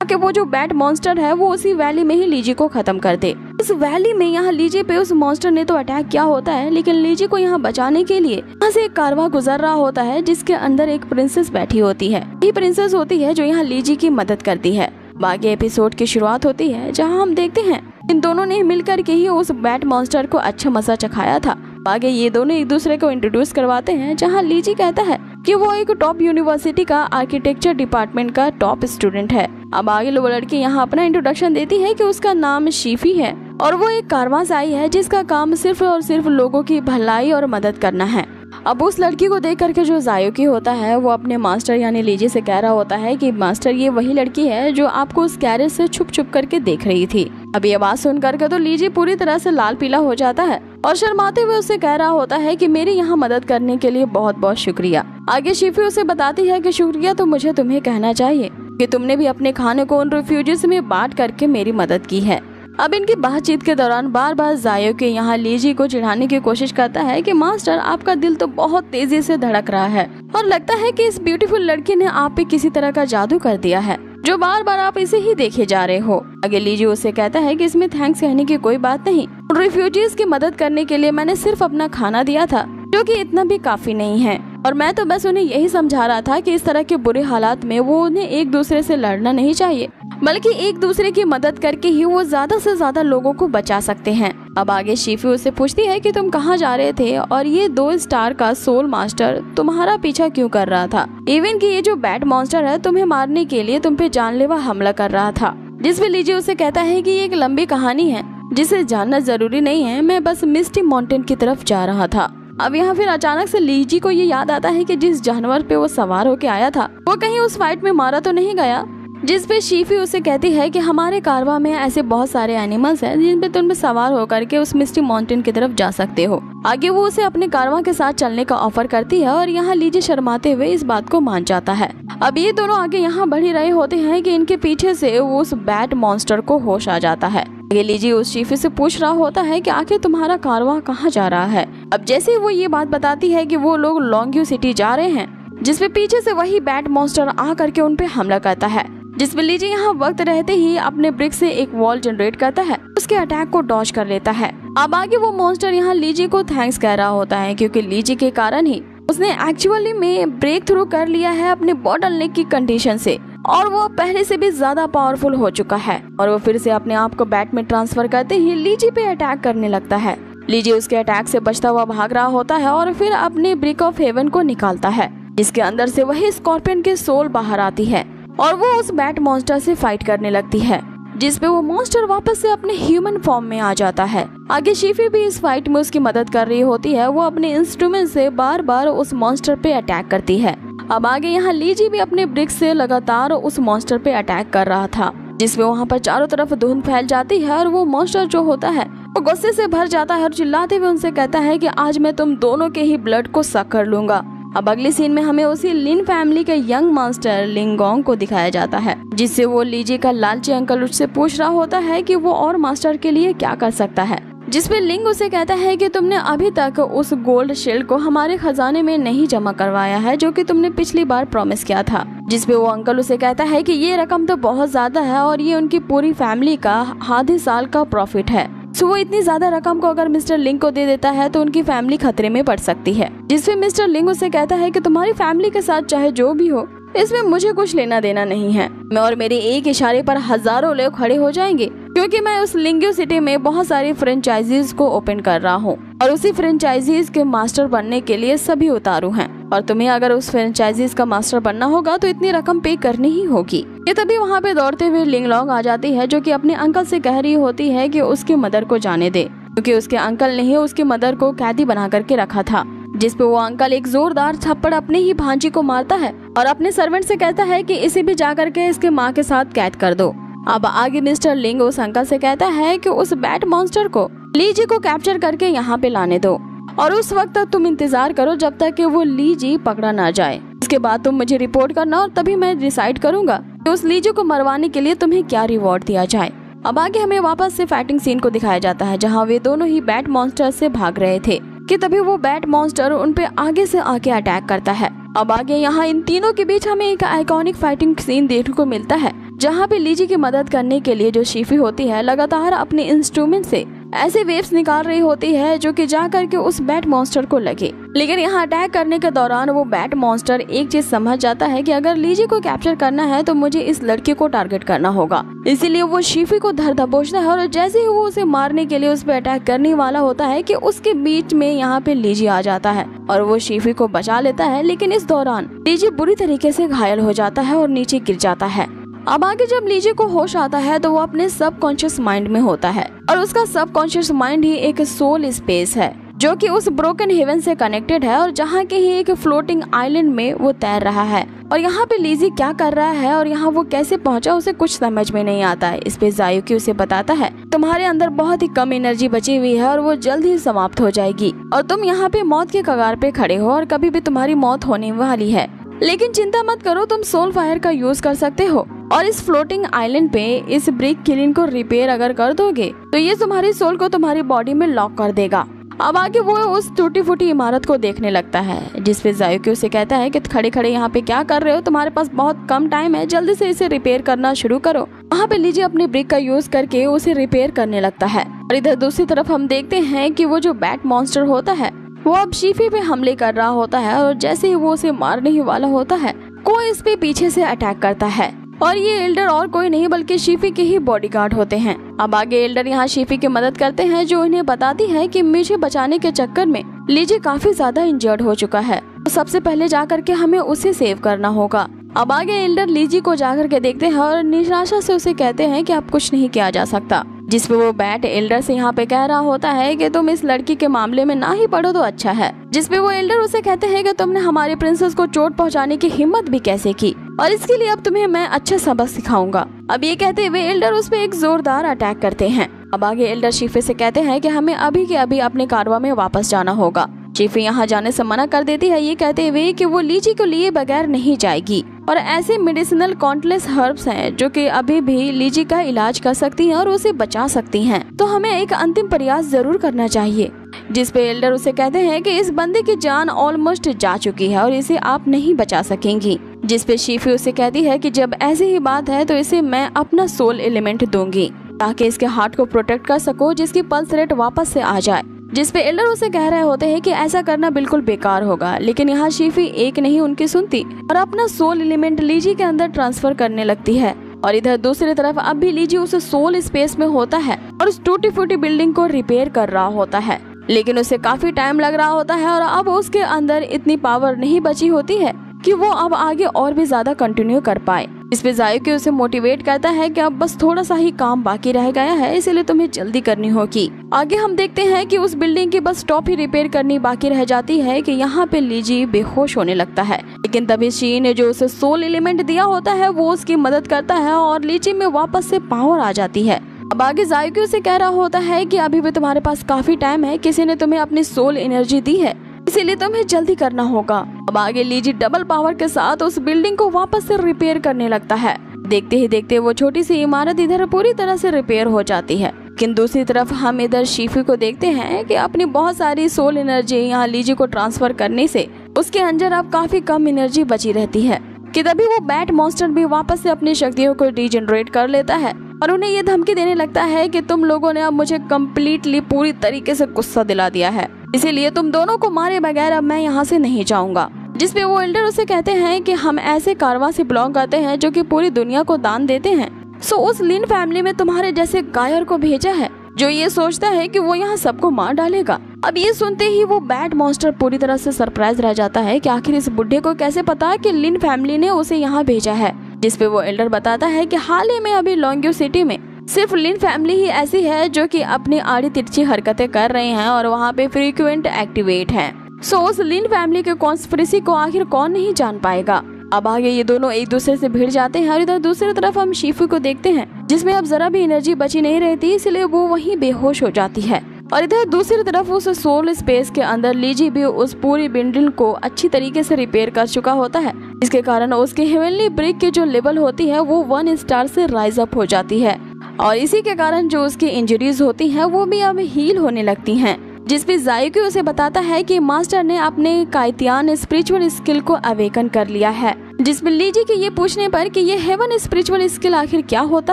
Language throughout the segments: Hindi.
कि वो जो बैट मॉन्स्टर है वो उसी वैली में ही लीजी को खत्म कर दे। उस वैली में यहाँ लीजी पे उस मॉन्स्टर ने तो अटैक किया होता है, लेकिन लीजी को यहाँ बचाने के लिए यहाँ से एक कारवां गुजर रहा होता है जिसके अंदर एक प्रिंसेस बैठी होती है। ये प्रिंसेस होती है जो यहाँ लीजी की मदद करती है। बाकी एपिसोड की शुरुआत होती है जहाँ हम देखते हैं इन दोनों ने मिलकर के ही उस बैट मॉन्स्टर को अच्छा मजा चखाया था। आगे ये दोनों एक दूसरे को इंट्रोड्यूस करवाते हैं, जहाँ लीजी कहता है कि वो एक टॉप यूनिवर्सिटी का आर्किटेक्चर डिपार्टमेंट का टॉप स्टूडेंट है। अब आगे वो लड़की यहाँ अपना इंट्रोडक्शन देती है कि उसका नाम शीफी है और वो एक कारवां साई है जिसका काम सिर्फ और सिर्फ लोगों की भलाई और मदद करना है। अब उस लड़की को देख करके जो जायोकी होता है वो अपने मास्टर यानी लीजी से कह रहा होता है कि मास्टर ये वही लड़की है जो आपको उस कैरेज से छुप छुप करके देख रही थी। अब ये बात सुन करके तो लीजी पूरी तरह से लाल पीला हो जाता है और शर्माते हुए उसे कह रहा होता है कि मेरी यहाँ मदद करने के लिए बहुत बहुत शुक्रिया। आगे शीफी उसे बताती है कि शुक्रिया तो मुझे तुम्हें कहना चाहिए कि तुमने भी अपने खाने को उन रिफ्यूजीज में बांट करके मेरी मदद की है। अब इनकी बातचीत के दौरान बार बार जायोकी यहाँ लीजी को चिढ़ाने की कोशिश करता है कि मास्टर आपका दिल तो बहुत तेजी से धड़क रहा है और लगता है कि इस ब्यूटीफुल लड़की ने आप पे किसी तरह का जादू कर दिया है जो बार बार आप इसे ही देखे जा रहे हो। आगे लीजी उसे कहता है कि इसमें थैंक्स कहने की कोई बात नहीं, रिफ्यूजीज की मदद करने के लिए मैंने सिर्फ अपना खाना दिया था जो कि इतना भी काफी नहीं है और मैं तो बस उन्हें यही समझा रहा था कि इस तरह के बुरे हालात में वो उन्हें एक दूसरे से लड़ना नहीं चाहिए बल्कि एक दूसरे की मदद करके ही वो ज्यादा से ज्यादा लोगों को बचा सकते हैं। अब आगे शीफी उससे पूछती है कि तुम कहाँ जा रहे थे और ये 2 स्टार का सोल मास्टर तुम्हारा पीछा क्यों कर रहा था, इवन कि ये जो बैट मॉन्स्टर है तुम्हें मारने के लिए तुम पे जानलेवा हमला कर रहा था। जिसपे लीजी उसे कहता है कि ये एक लंबी कहानी है जिसे जानना जरूरी नहीं है, मैं बस मिस्टी माउंटेन की तरफ जा रहा था। अब यहाँ फिर अचानक से लीजी को ये याद आता है कि जिस जानवर पे वो सवार होके आया था वो कहीं उस फाइट में मारा तो नहीं गया। जिस पे शीफी उसे कहती है कि हमारे कारवां में ऐसे बहुत सारे एनिमल्स हैं जिन पे तुम सवार होकर के उस मिस्टी माउंटेन की तरफ जा सकते हो। आगे वो उसे अपने कारवां के साथ चलने का ऑफर करती है और यहाँ लीजी शर्माते हुए इस बात को मान जाता है। अब ये दोनों आगे यहाँ बढ़ ही रहे होते हैं कि इनके पीछे से उस बैट मॉन्स्टर को होश आ जाता है। आगे लीजी उस शीफी से पूछ रहा होता है कि आखिर तुम्हारा कारवां कहाँ जा रहा है। अब जैसे वो ये बात बताती है कि वो लोग लॉन्ग्यू सिटी जा रहे हैं, जिसपे पीछे से वही बैट मॉन्स्टर आ करके उन पे हमला करता है। जिसमें लीजी यहाँ वक्त रहते ही अपने ब्रिक से एक वॉल जनरेट करता है, उसके अटैक को डॉज कर लेता है। अब आगे वो मॉन्स्टर यहाँ लीजी को थैंक्स कह रहा होता है क्योंकि लीजी के कारण ही उसने एक्चुअली में ब्रेक थ्रू कर लिया है अपने बॉटल नेक की कंडीशन से और वो पहले से भी ज्यादा पावरफुल हो चुका है और वो फिर से अपने आप को बैट में ट्रांसफर करते ही लीजी पे अटैक करने लगता है। लीजी उसके अटैक से बचता हुआ भाग रहा होता है और फिर अपने ब्रिक ऑफ हेवन को निकालता है, जिसके अंदर से वही स्कॉर्पियन की सोल बाहर आती है और वो उस बैट मॉन्स्टर से फाइट करने लगती है, जिसपे वो मॉन्स्टर वापस से अपने ह्यूमन फॉर्म में आ जाता है। आगे शीफी भी इस फाइट में उसकी मदद कर रही होती है, वो अपने इंस्ट्रूमेंट से बार बार उस मॉन्स्टर पे अटैक करती है। अब आगे यहाँ लीजी भी अपने ब्रिक से लगातार उस मॉन्स्टर पे अटैक कर रहा था, जिसमें वहाँ पर चारों तरफ धुंध फैल जाती है और वो मॉन्स्टर जो होता है वो गुस्से से भर जाता है और चिल्लाते हुए उनसे कहता है कि आज मैं तुम दोनों के ही ब्लड को सक कर लूंगा। अब अगले सीन में हमें उसी लिन फैमिली के यंग मास्टर लिंगोंग को दिखाया जाता है, जिससे वो लीजी का लालची अंकल उससे पूछ रहा होता है कि वो और मास्टर के लिए क्या कर सकता है। जिसपे लिंग उसे कहता है कि तुमने अभी तक उस गोल्ड शील्ड को हमारे खजाने में नहीं जमा करवाया है जो कि तुमने पिछली बार प्रॉमिस किया था। जिसपे वो अंकल उसे कहता है कि ये रकम तो बहुत ज्यादा है और ये उनकी पूरी फैमिली का आधे साल का प्रॉफिट है। सो वो इतनी ज्यादा रकम को अगर मिस्टर लिंग को दे देता है तो उनकी फैमिली खतरे में पड़ सकती है। जिसपे मिस्टर लिंग उसे कहता है कि तुम्हारी फैमिली के साथ चाहे जो भी हो, इसमें मुझे कुछ लेना देना नहीं है। मैं और मेरे एक इशारे पर हजारों लोग खड़े हो जाएंगे क्योंकि मैं उस लिंग्यू सिटी में बहुत सारी फ्रेंचाइजीज को ओपन कर रहा हूँ और उसी फ्रेंचाइजीज के मास्टर बनने के लिए सभी उतारू हैं और तुम्हें अगर उस फ्रेंचाइजीज का मास्टर बनना होगा तो इतनी रकम पे करनी ही होगी। ये तभी वहाँ पे दौड़ते हुए लिंगलोंग आ जाती है, जो कि अपने अंकल से कह रही होती है कि उसकी मदर को जाने दे, क्योंकि उसके अंकल ने ही उसकी मदर को कैदी बना करके रखा था। जिसपे वो अंकल एक जोरदार थप्पड़ अपने ही भांजी को मारता है और अपने सर्वेंट से कहता है कि इसे भी जा करके इसके माँ के साथ कैद कर दो। अब आगे मिस्टर लिंग उस अंकल से कहता है कि उस बैट मॉन्स्टर को लीजी को कैप्चर करके यहाँ पे लाने दो और उस वक्त तक तुम इंतजार करो जब तक कि वो लीजी पकड़ा ना जाए। इसके बाद तुम मुझे रिपोर्ट करना और तभी मैं डिसाइड करूंगा कि उस लीजी को मरवाने के लिए तुम्हें क्या रिवॉर्ड दिया जाए। अब आगे हमें वापस से फाइटिंग सीन को दिखाया जाता है, जहाँ वे दोनों ही बैट मॉन्स्टर से भाग रहे थे कि तभी वो बैट मॉन्स्टर उन पे आगे से आके अटैक करता है। अब आगे यहाँ इन तीनों के बीच हमें एक आइकॉनिक फाइटिंग सीन देखने को मिलता है, जहाँ पे लीजी की मदद करने के लिए जो शीफी होती है लगातार अपने इंस्ट्रूमेंट से ऐसे वेव्स निकाल रही होती है जो कि जा करके उस बैट मॉन्स्टर को लगे। लेकिन यहाँ अटैक करने के दौरान वो बैट मॉन्स्टर एक चीज समझ जाता है कि अगर लीजी को कैप्चर करना है तो मुझे इस लड़की को टारगेट करना होगा। इसीलिए वो शीफी को धर दबोचता है और जैसे ही वो उसे मारने के लिए उस पर अटैक करने वाला होता है कि उसके बीच में यहाँ पे लीजी आ जाता है और वो शीफी को बचा लेता है। लेकिन इस दौरान लीजी बुरी तरीके से घायल हो जाता है और नीचे गिर जाता है। अब आगे जब लीजी को होश आता है तो वो अपने सबकॉन्शियस माइंड में होता है और उसका सबकॉन्शियस माइंड ही एक सोल स्पेस है जो कि उस ब्रोकन हेवन से कनेक्टेड है और जहाँ के ही एक फ्लोटिंग आइलैंड में वो तैर रहा है। और यहाँ पे लीजी क्या कर रहा है और यहाँ वो कैसे पहुँचा उसे कुछ समझ में नहीं आता है। इस पे जायुकी उसे बताता है तुम्हारे अंदर बहुत ही कम एनर्जी बची हुई है और वो जल्द ही समाप्त हो जाएगी और तुम यहाँ पे मौत के कगार पे खड़े हो और कभी भी तुम्हारी मौत होने वाली है। लेकिन चिंता मत करो, तुम सोल फायर का यूज कर सकते हो और इस फ्लोटिंग आइलैंड पे इस ब्रिक किलिंग को रिपेयर अगर कर दोगे तो ये तुम्हारी सोल को तुम्हारी बॉडी में लॉक कर देगा। अब आगे वो उस टूटी फूटी इमारत को देखने लगता है जिसपे जायुकी उसे कहता है कि खड़े खड़े यहाँ पे क्या कर रहे हो, तुम्हारे पास बहुत कम टाइम है, जल्दी से इसे रिपेयर करना शुरू करो। वहाँ पे लीजी अपने ब्रिक का यूज करके उसे रिपेयर करने लगता है और इधर दूसरी तरफ हम देखते हैं कि वो जो बैट मॉन्स्टर होता है वो अब शीफी पे हमले कर रहा होता है और जैसे ही वो उसे मारने ही वाला होता है कोई इस पे पीछे से अटैक करता है और ये एल्डर और कोई नहीं बल्कि शीफी के ही बॉडीगार्ड होते हैं। अब आगे एल्डर यहाँ शीफी की मदद करते हैं जो इन्हें बताती है कि मुझे बचाने के चक्कर में लीजी काफी ज्यादा इंजर्ड हो चुका है, तो सबसे पहले जाकर के हमें उसे सेव करना होगा। अब आगे एल्डर लीजी को जाकर के देखते हैं और निराशा से उसे कहते हैं कि अब कुछ नहीं किया जा सकता, जिसपे वो बैट एल्डर से यहाँ पे कह रहा होता है कि तुम इस लड़की के मामले में ना ही पढ़ो तो अच्छा है। जिसपे वो एल्डर उसे कहते हैं कि तुमने हमारी प्रिंसेस को चोट पहुँचाने की हिम्मत भी कैसे की और इसके लिए अब तुम्हें मैं अच्छा सबक सिखाऊंगा। अब ये कहते हुए एल्डर उस पे एक जोरदार अटैक करते हैं। अब आगे एल्डर शीफी से कहते हैं कि हमें अभी के अभी अपने कारवा में वापस जाना होगा। शीफी यहाँ जाने से मना कर देती है ये कहते हुए कि वो लीजी को लिए बगैर नहीं जाएगी और ऐसे मेडिसिनल काउंटलेस हर्ब्स हैं जो कि अभी भी लीजी का इलाज कर सकती हैं और उसे बचा सकती हैं, तो हमें एक अंतिम प्रयास जरूर करना चाहिए। जिसपे एल्डर उसे कहते हैं कि इस बंदे की जान ऑलमोस्ट जा चुकी है और इसे आप नहीं बचा सकेंगी। जिसपे शीफी उसे कहती है कि जब ऐसी ही बात है तो इसे मैं अपना सोल एलिमेंट दूंगी ताकि इसके हार्ट को प्रोटेक्ट कर सको जिसकी पल्स रेट वापस से आ जाए। जिसपे एल्डर उसे कह रहे होते हैं कि ऐसा करना बिल्कुल बेकार होगा, लेकिन यहाँ शीफी एक नहीं उनकी सुनती और अपना सोल एलिमेंट लीजी के अंदर ट्रांसफर करने लगती है। और इधर दूसरी तरफ अब भी लीजी उस सोल स्पेस में होता है और उस टूटी फूटी बिल्डिंग को रिपेयर कर रहा होता है, लेकिन उसे काफी टाइम लग रहा होता है और अब उसके अंदर इतनी पावर नहीं बची होती है कि वो अब आगे और भी ज्यादा कंटिन्यू कर पाए। इसपे जायुकी उसे मोटिवेट करता है कि अब बस थोड़ा सा ही काम बाकी रह गया है, इसलिए तुम्हें जल्दी करनी होगी। आगे हम देखते हैं कि उस बिल्डिंग की बस टॉप ही रिपेयर करनी बाकी रह जाती है कि यहाँ पे लीजी बेहोश होने लगता है, लेकिन तभी शी ने जो उसे सोल एलिमेंट दिया होता है वो उसकी मदद करता है और लीजी में वापस से पावर आ जाती है। अब आगे जायुकी उसे कह रहा होता है कि अभी भी तुम्हारे पास काफी टाइम है, किसी ने तुम्हें अपनी सोल एनर्जी दी है, इसीलिए तुम्हें जल्दी करना होगा। अब आगे लीजी डबल पावर के साथ उस बिल्डिंग को वापस से रिपेयर करने लगता है। देखते ही देखते वो छोटी सी इमारत इधर पूरी तरह से रिपेयर हो जाती है। लेकिन दूसरी तरफ हम इधर शीफी को देखते हैं कि अपनी बहुत सारी सोल एनर्जी यहाँ लीजी को ट्रांसफर करने से उसके अंदर अब काफी कम एनर्जी बची रहती है कि तभी वो बैट मॉन्स्टर भी वापस से अपनी शक्तियों को रीजनरेट कर लेता है और उन्हें ये धमकी देने लगता है कि तुम लोगों ने अब मुझे कम्प्लीटली पूरी तरीके से गुस्सा दिला दिया है, इसीलिए तुम दोनों को मारे बगैर अब मैं यहाँ से नहीं जाऊंगा। जिसपे वो एल्डर उसे कहते हैं कि हम ऐसे कारवां से बिलोंग करते हैं जो कि पूरी दुनिया को दान देते हैं, सो उस लिन फैमिली में तुम्हारे जैसे गायर को भेजा है जो ये सोचता है कि वो यहाँ सबको मार डालेगा। अब ये सुनते ही वो बैट मॉन्स्टर पूरी तरह से सरप्राइज रह जाता है कि आखिर इस बुढ़े को कैसे पता कि लिन फैमिली ने उसे यहाँ भेजा है। जिसपे वो एल्डर बताता है कि हाल ही में अभी लॉन्ग्यू सिटी में सिर्फ लिन फैमिली ही ऐसी है जो कि अपनी आड़ी तिरछी हरकतें कर रहे हैं और वहाँ पे फ्रीक्वेंट एक्टिवेट हैं। सो उस लिन फैमिली के कॉन्स्पिरेसी को आखिर कौन नहीं जान पाएगा। अब आगे ये दोनों एक दूसरे से भिड़ जाते हैं और इधर दूसरी तरफ हम शीफी को देखते हैं जिसमें अब जरा भी एनर्जी बची नहीं रहती, इसलिए वो वहीं बेहोश हो जाती है। और इधर दूसरी तरफ उस सोल स्पेस के अंदर लीजी भी उस पूरी बिल्डिंग को अच्छी तरीके से रिपेयर कर चुका होता है, इसके कारण उसके हेवनली ब्रिक की जो लेवल होती है वो 1 स्टार से राइज अप हो जाती है और इसी के कारण जो उसकी इंजरीज होती हैं वो भी अब हील होने लगती हैं। जिसपे जायुकी उसे बताता है कि मास्टर ने अपने काइतियान स्पिरिचुअल स्किल को अवेकन कर लिया है, जिसमें लीजी के ये पूछने पर कि ये हेवन स्पिरिचुअल स्किल आखिर क्या होता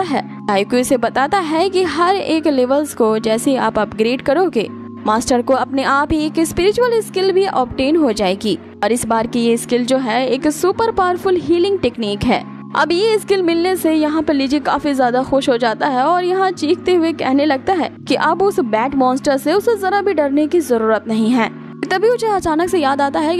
है, काइको इसे बताता है कि हर एक लेवल्स को जैसे आप अपग्रेड करोगे, मास्टर को अपने आप ही एक स्पिरिचुअल स्किल भी ऑब्टेन हो जाएगी। और इस बार की ये स्किल जो है एक सुपर पावरफुल हीलिंग टेक्निक है। अब ये स्किल मिलने से यहाँ पर लीजी काफी ज्यादा खुश हो जाता है और यहाँ चीखते हुए कहने लगता है कि अब उस बैट मॉन्स्टर से उसे जरा भी डरने की जरूरत नहीं है। तभी उसे अचानक से याद आता है